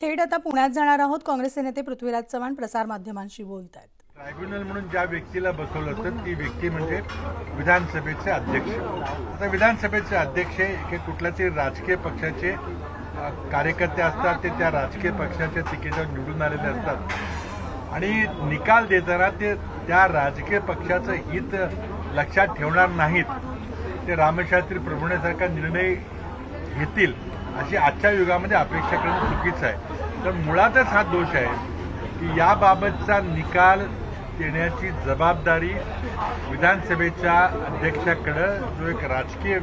थेट आता पुण्यात जाणार आहोत। काँग्रेसचे नेते पृथ्वीराज चव्हाण प्रसार माध्यमांशी बोलतात। ट्रायब्युनल म्हणून ज्या व्यक्तीला बसवलं होतं ती व्यक्ती म्हणजे विधानसभेचे अध्यक्ष। आता विधानसभेचे अध्यक्ष हे कुठल्या तरी राजकीय पक्षाचे कार्यकर्ते असतात, ते त्या राजकीय पक्षाच्या तिकीटावर निवडून आलेले असतात आणि निकाल देताना ते त्या राजकीय पक्षाचं हित लक्षात ठेवणार नाहीत, ते रामशास्त्री प्रभुण्यासारखा निर्णय घेतील अशी आजच्या युगामध्ये अपेक्षा करणं चुकीचं आहे। तर मुळातच हा दोष आहे की याबाबतचा निकाल देण्याची जबाबदारी विधानसभेच्या अध्यक्षाकडे जो एक राजकीय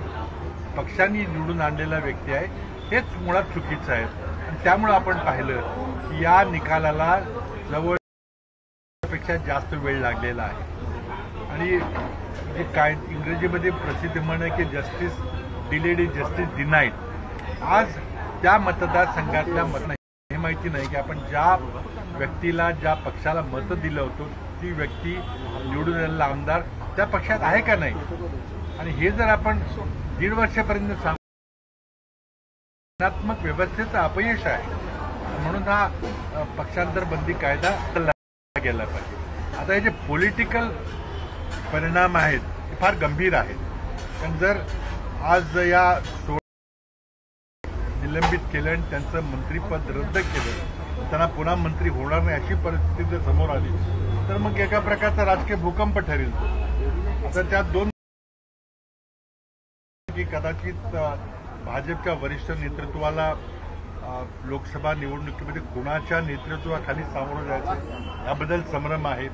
पक्षांनी निवडून आणलेला व्यक्ती आहे हेच मुळात चुकीचं आहे। आणि त्यामुळे आपण पाहिलं की या निकालाला जवळपेक्षा जास्त वेळ लागलेला आहे आणि जे काय इंग्रजीमध्ये प्रसिद्ध म्हण आहे की justice delayed is justice denied. आज त्या मतदारसंघातल्या हे माहिती नाही की आपण ज्या व्यक्तीला ज्या पक्षाला मतं दिलं होतं ती व्यक्ती निवडून आलेला आमदार त्या पक्षात आहे का नाही, आणि हे जर आपण 1.5 वर्षापर्यंत संघटनात्मक व्यवस्थेचं अपयश आहे म्हणून हा पक्षांतर बंदी कायदा गेला पाहिजे। आता हे जे पॉलिटिकल परिणाम आहेत ते फार गंभीर आहेत, कारण जर आज या निलंबित केलं आणि त्यांचं मंत्रीपद रद्द केलं, त्यांना पुन्हा मंत्री होणार नाही अशी परिस्थिती जर समोर आली तर मग एका प्रकारचा राजकीय भूकंप ठरेल। आता त्यात दोन की कदाचित भाजपच्या वरिष्ठ नेतृत्वाला लोकसभा निवडणुकीमध्ये कोणाच्या नेतृत्वाखाली सामोरं जायचं याबद्दल संभ्रम आहे।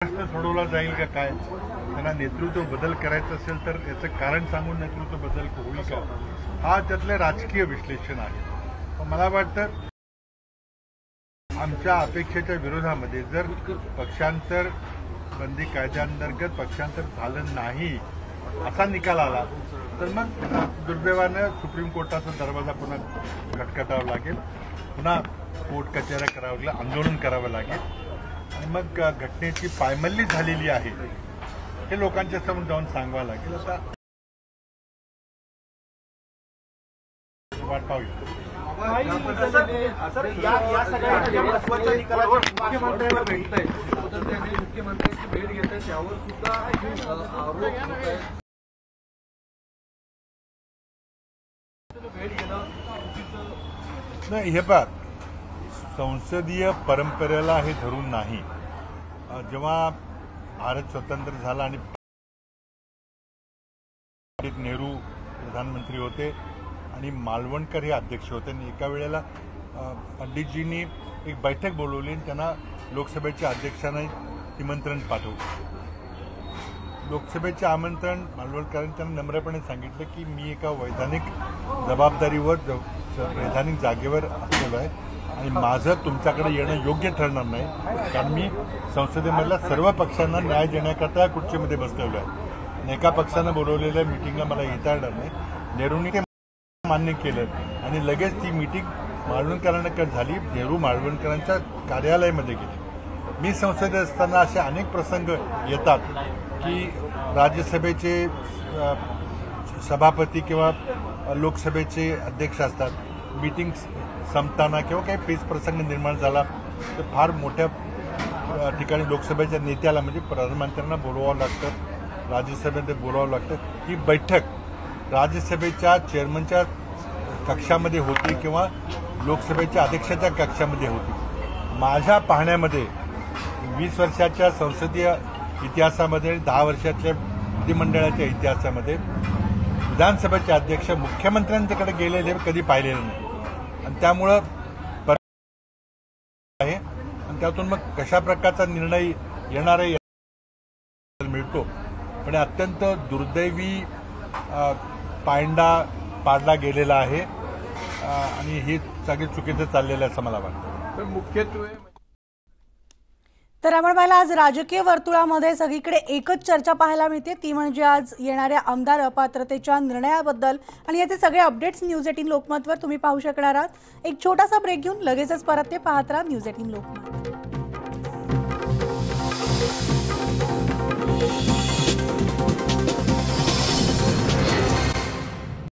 प्रश्न सोडवला जाईल का काय, त्यांना नेतृत्व बदल करायचं असेल तर याचं कारण सांगून नेतृत्व बदल होईल का, हा त्यातलं राजकीय विश्लेषण आहे। पण मला वाटतं आमच्या अपेक्षेच्या विरोधामध्ये जर पक्षांतर बंदी कायद्याअंतर्गत पक्षांतर झालं नाही असा निकाल आला तर मग दुर्दैवानं सुप्रीम कोर्टाचा दरवाजा पुन्हा खटखटावा लागेल, पुन्हा कोर्ट कचेऱ्या करावं लागेल, आंदोलन करावं लागेल आणि मग घटनेची पायमल्ली झालेली आहे हे लोकांच्या समोर जाऊन सांगावं लागेल। आता वाट पाहूया। नाही, हे पहा, संसदीय परंपरेला हे धरून नाही। जेव्हा भारत स्वतंत्र झाला आणि नेहरू प्रधानमंत्री होते आणि मालवणकर हे अध्यक्ष होते आणि एका वेळेला पंडितजींनी एक बैठक बोलवली आणि त्यांना लोकसभेच्या अध्यक्षांना निमंत्रण पाठवलं। लोकसभेचे आमंत्रण मालवणकरांनी त्यांना नम्रपणे सांगितलं की मी एका वैधानिक जबाबदारीवर वैधानिक जागेवर असलेलो आहे आणि माझं तुमच्याकडे येणं योग्य ठरणार नाही, कारण मी संसदेमधल्या सर्व पक्षांना न्याय देण्याकरता खुर्चीमध्ये बसलेलो आहे आणि एका पक्षानं बोलवलेल्या मिटिंगला मला येता येणार नाही। नेहरूंनी ते मान्य केलं आणि लगेच ती मीटिंग मालवणकरांकडे झाली, नेहरू मालवणकरांच्या कार्यालयामध्ये गेले। मी संसदेत असताना असे अनेक प्रसंग येतात की राज्यसभेचे सभापती किंवा लोकसभेचे अध्यक्ष असतात, मीटिंग संपताना किंवा काही पेच प्रसंग निर्माण झाला तर फार मोठ्या ठिकाणी लोकसभेच्या नेत्याला म्हणजे प्रधानमंत्र्यांना बोलवावं लागतं, राज्यसभेमध्ये बोलावं लागतं। ही बैठक राज्यसभेच्या चेअरमनच्या कक्षामध्ये होती किंवा लोकसभेच्या अध्यक्षाच्या कक्षामध्ये होती। माझ्या पाहण्यामध्ये 20 वर्षाच्या संसदीय इतिहासामध्ये आणि 10 वर्षाच्या विधिमंडळाच्या इतिहासामध्ये विधानसभेचे अध्यक्ष मुख्यमंत्र्यांच्याकडे गेलेले कधी पाहिलेलं नाही आणि त्यामुळं आहे आणि त्यातून मग कशा प्रकारचा निर्णय येणार आहे मिळतो, पण अत्यंत दुर्दैवी पायंडा पाडला गेलेला आहे आणि हे सगळे चुकीचं चाललेलं आहे असं मला वाटतं। तर मुख्यत्वे तर आपण पाहिलं आज राजकीय वर्तुळामध्ये सगळीकडे एकच चर्चा पाहायला मिळते, ती म्हणजे आज येणाऱ्या आमदार अपात्रतेच्या निर्णयाबद्दल आणि याचे सगळे अपडेट्स न्यूज 18 लोकमतवर तुम्ही पाहू शकणार आहात। एक छोटासा ब्रेक घेऊन लगेचच परत ते पाहत राहा न्यूज 18 लोकमत।